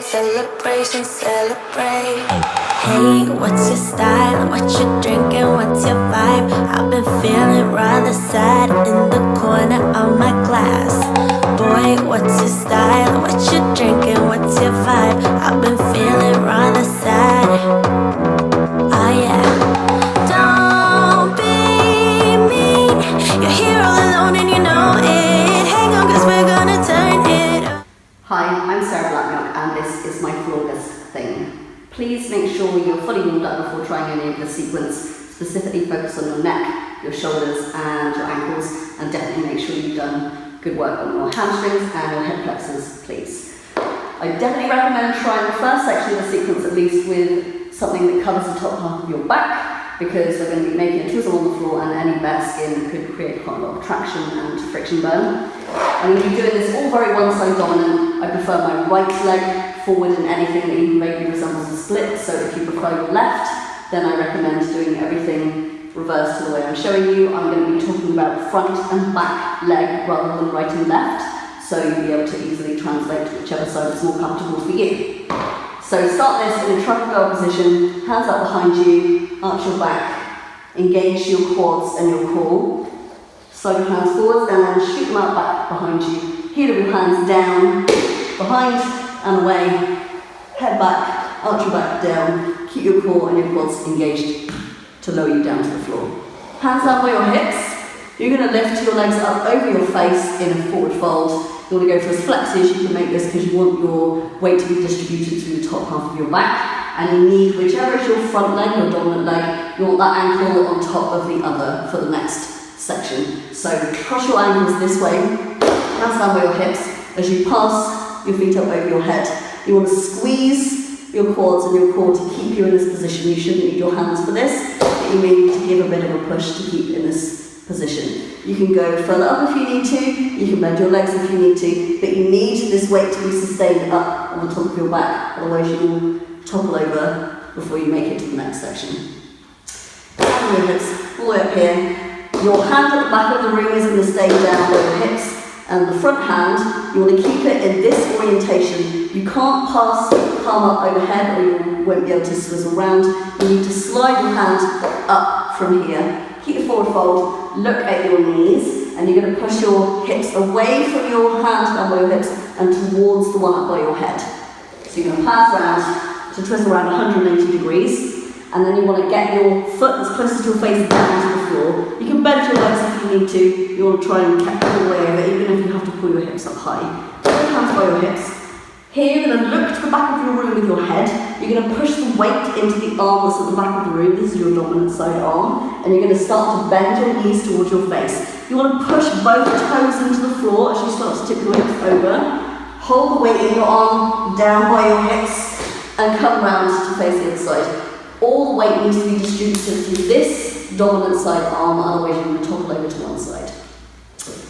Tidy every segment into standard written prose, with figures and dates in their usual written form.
celebration, celebrate. Hey, what's your style? What you drinking? What's your vibe? I've been feeling rather sad in the corner of my glass. Boy, what's your style? What you drinking? What's your vibe? I've been feeling rather sad. Oh yeah. Don't be mean. You're here all alone and you know it. Hang on, 'cause we're gonna turn it up. Hi, I'm BlackMilk and this is my Floorgust thing. Please make sure you're fully warmed up before trying any of the sequence. Specifically focus on your neck, your shoulders and your ankles, and definitely make sure you've done good work on your hamstrings and your hip flexors, please. I definitely recommend trying the first section of the sequence at least with something that covers the top half of your back, because we're going to be making a twizzle on the floor and any bare skin could create quite a lot of traction and friction burn. I'm going to be doing this all very one-side dominant. I prefer my right leg forward in anything that even vaguely resembles a split, so if you prefer your left, then I recommend doing everything reversed to the way I'm showing you. I'm going to be talking about front and back leg rather than right and left, so you'll be able to easily translate to whichever side is more comfortable for you. So start this in a truffle bell position, hands up behind you, arch your back, engage your quads and your core. Slide your hands forwards and then shoot them out back behind you. Heel of your hands down, behind and away, head back, arch your back down, keep your core and your quads engaged to lower you down to the floor. Hands down by your hips. You're going to lift your legs up over your face in a forward fold. You want to go for as flexy as you can make this because you want your weight to be distributed through the top half of your back. And you need, whichever is your front leg, your dominant leg, you want that ankle on top of the other for the next section. So cross your ankles this way, hands down by your hips. As you pass your feet up over your head, you want to squeeze your quads and your core to keep you in this position. You shouldn't need your hands for this, but you may need to give a bit of a push to keep in this position. You can go further up if you need to, you can bend your legs if you need to, but you need this weight to be sustained up on the top of your back, otherwise you will topple over before you make it to the next section. Hand your hips all the way up here. Your hand at the back of the room is going to stay down by your hips, and the front hand, you want to keep it in this orientation. You can't pass the palm up overhead or you won't be able to swizzle around. You need to slide your hand up from here. Keep your forward fold, look at your knees, and you're going to push your hips away from your hand down by your hips and towards the one up by your head. So you're going to pass around to twist around 180 degrees. And then you want to get your foot as close to your face down to the floor. You can bend your legs if you need to. You want to try and catch all the way over, even if you have to pull your hips up high. Put your hands by your hips. Here you're going to look to the back of your room with your head. You're going to push the weight into the arm that's at the back of the room. This is your dominant side arm. And you're going to start to bend your knees towards your face. You want to push both toes into the floor as you start to tip your hips over. Hold the weight in your arm down by your hips and come round to face the other side. All the weight needs to be distributed through this dominant side arm, otherwise you're going to topple over to one side.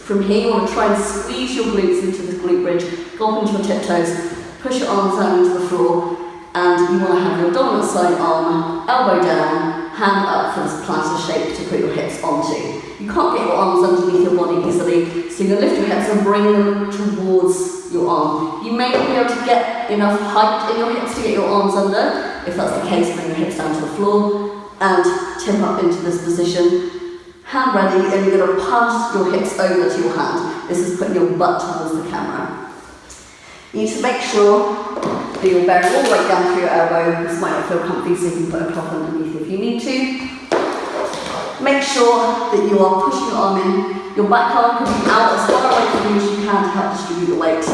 From here you want to try and squeeze your glutes into the glute bridge, go up into your tiptoes, push your arms down into the floor, and you want to have your dominant side arm, elbow down, hand up for this plantar shape to put your hips onto. You can't get your arms underneath your body easily, so you're going to lift your hips and bring them towards your arm. You may not be able to get enough height in your hips to get your arms under. If that's the case, bring your hips down to the floor and tip up into this position. Hand ready, and you're going to pass your hips over to your hand. This is putting your butt towards the camera. You need to make sure that you're bearing all the way down through your elbow. This might not feel comfy, so you can put a cloth underneath if you need to. Make sure that you are pushing your arm in. Your back arm can be out as far away from you as you can to help distribute the weight.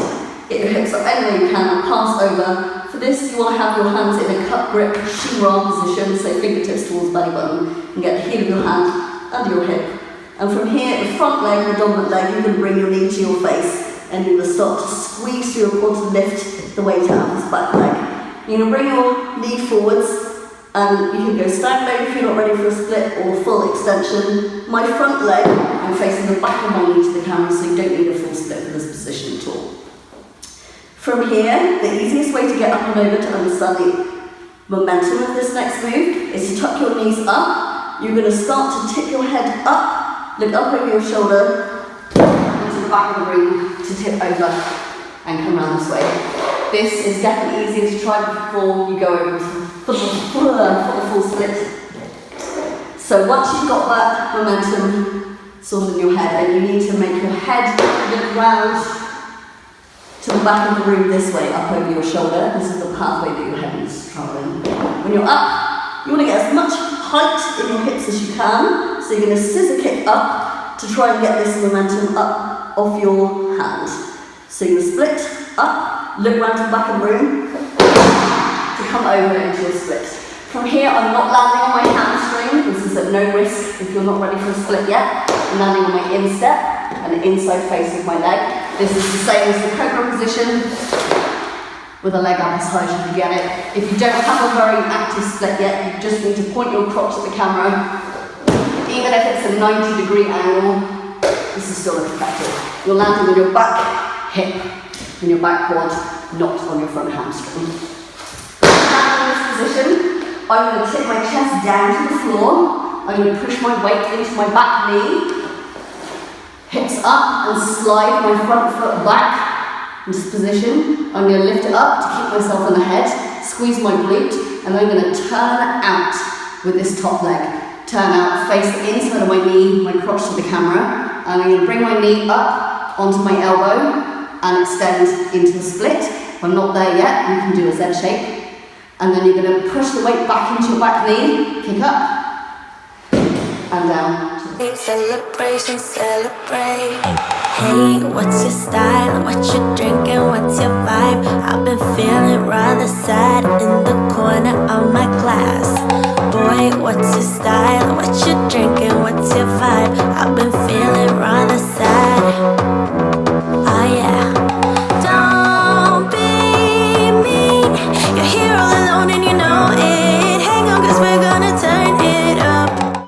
Get your hips up any way you can and pass over. For this, you want to have your hands in a cup grip, shin-ra position, so fingertips towards belly button, and get the heel of your hand under your hip. And from here, the front leg, the dominant leg, you're going to bring your knee to your face, and you're going to start to squeeze through your quads to lift the weight out of this back leg. You're going to bring your knee forwards, and you can go stand leg if you're not ready for a split or full extension. My front leg, I'm facing the back of my knee to the camera, so you don't need a full split for this position at all. From here, the easiest way to get up and over to understand the momentum of this next move is to tuck your knees up. You're going to start to tip your head up, look up over your shoulder, into the back of the room to tip over and come around this way. This is definitely easier to try before you go over for the full split. So once you've got that momentum sort of in your head, then you need to make your head look round to the back of the room this way, up over your shoulder. This is the pathway that your head is travelling. When you're up, you want to get as much height in your hips as you can. So you're going to scissor kick up to try and get this momentum up off your hand. So you're going to split up, look round to the back of the room to come over into your split. From here, I'm not landing on my hamstring. This is at no risk if you're not ready for a split yet. I'm landing on my instep and the inside face of my leg. This is the same as the cobra position with a leg up as high as you can get it. If you don't have a very active split yet, you just need to point your crotch at the camera. Even if it's a 90-degree angle, this is still effective. You're landing on your back hip and your back quad, not on your front hamstring. Landing in this position, I'm going to tip my chest down to the floor. I'm going to push my weight into my back knee. Hips up and slide my front foot back in this position. I'm going to lift it up to keep myself on the head, squeeze my glute, and I'm going to turn out with this top leg. Turn out, face the inside of my knee, my crotch to the camera, and I'm going to bring my knee up onto my elbow and extend into the split. If I'm not there yet, you can do a Z shape. And then you're going to push the weight back into your back knee, kick up, and down. Celebration, celebrate. Hey, what's your style? What you drinking? What's your vibe? I've been feeling rather sad in the corner of my class. Boy, what's your style? What you drinking? What's your vibe? I've been feeling rather sad. Oh yeah. Don't be mean. You're here all alone and you